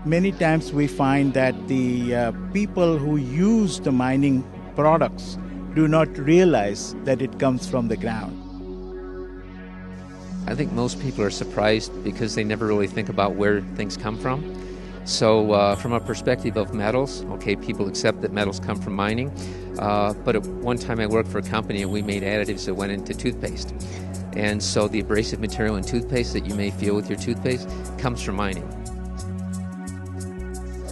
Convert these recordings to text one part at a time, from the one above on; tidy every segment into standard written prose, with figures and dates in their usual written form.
Many times we find that the people who use the mining products do not realize that it comes from the ground. I think most people are surprised because they never really think about where things come from. So from a perspective of metals, okay, people accept that metals come from mining. But at one time I worked for a company and we made additives that went into toothpaste. And so the abrasive material in toothpaste that you may feel with your toothpaste comes from mining.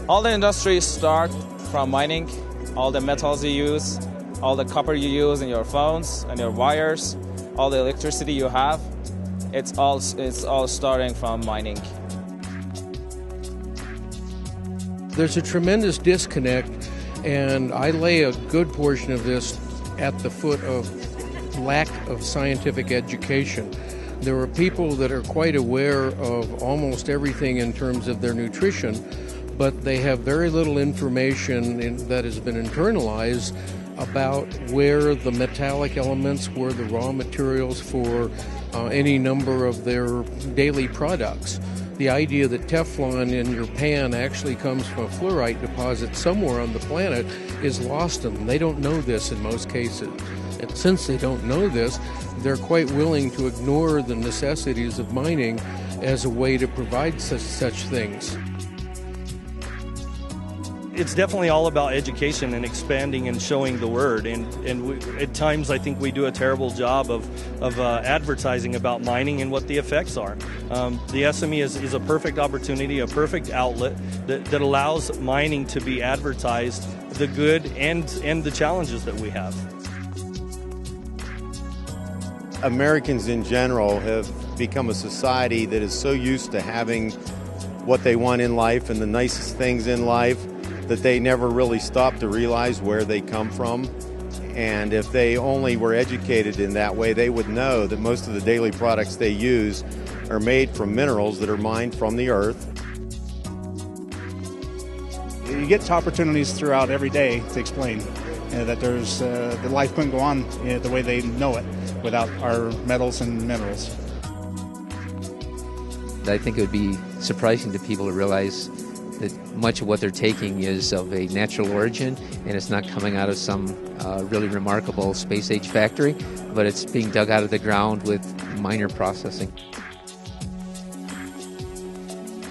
All the industries start from mining. All the metals you use, all the copper you use in your phones and your wires, all the electricity you have, it's all starting from mining. There's a tremendous disconnect, and I lay a good portion of this at the foot of lack of scientific education. There are people that are quite aware of almost everything in terms of their nutrition, but they have very little information that has been internalized about where the metallic elements, where the raw materials for any number of their daily products. The idea that Teflon in your pan actually comes from a fluorite deposit somewhere on the planet is lost to them. They don't know this in most cases. And since they don't know this, they're quite willing to ignore the necessities of mining as a way to provide such things. It's definitely all about education and expanding and showing the word. And at times I think we do a terrible job of advertising about mining and what the effects are. The SME is a perfect opportunity, a perfect outlet that allows mining to be advertised, the good and the challenges that we have. Americans in general have become a society that is so used to having what they want in life and the nicest things in life that they never really stop to realize where they come from. And if they only were educated in that way, they would know that most of the daily products they use are made from minerals that are mined from the earth. You get opportunities throughout every day to explain that there's that life couldn't go on the way they know it without our metals and minerals. I think it would be surprising to people to realize that much of what they're taking is of a natural origin, and it's not coming out of some really remarkable space-age factory, but it's being dug out of the ground with minor processing.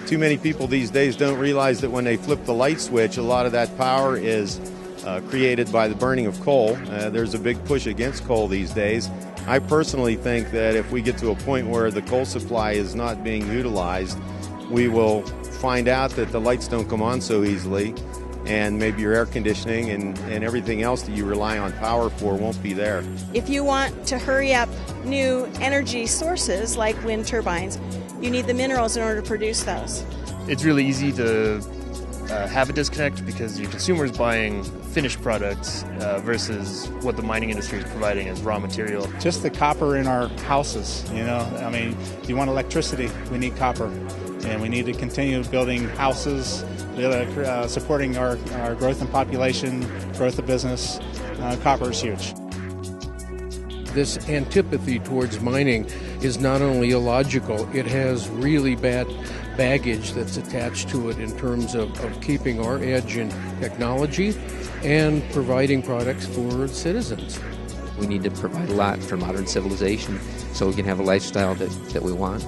Too many people these days don't realize that when they flip the light switch, a lot of that power is created by the burning of coal. There's a big push against coal these days. I personally think that if we get to a point where the coal supply is not being utilized, we will find out that the lights don't come on so easily, and maybe your air conditioning and everything else that you rely on power for won't be there. If you want to hurry up new energy sources like wind turbines, you need the minerals in order to produce those. It's really easy to have a disconnect because your consumer is buying finished products versus what the mining industry is providing as raw material. Just the copper in our houses, I mean, if you want electricity, we need copper. And we need to continue building houses, supporting our growth in population, growth of business. Copper is huge. This antipathy towards mining is not only illogical, it has really bad baggage that's attached to it in terms of keeping our edge in technology and providing products for citizens. We need to provide a lot for modern civilization so we can have a lifestyle that we want.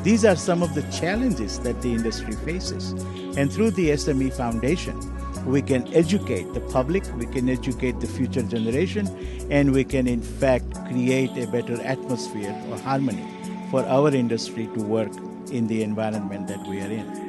These are some of the challenges that the industry faces. And through the SME Foundation, we can educate the public, we can educate the future generation, and we can in fact create a better atmosphere or harmony for our industry to work in the environment that we are in.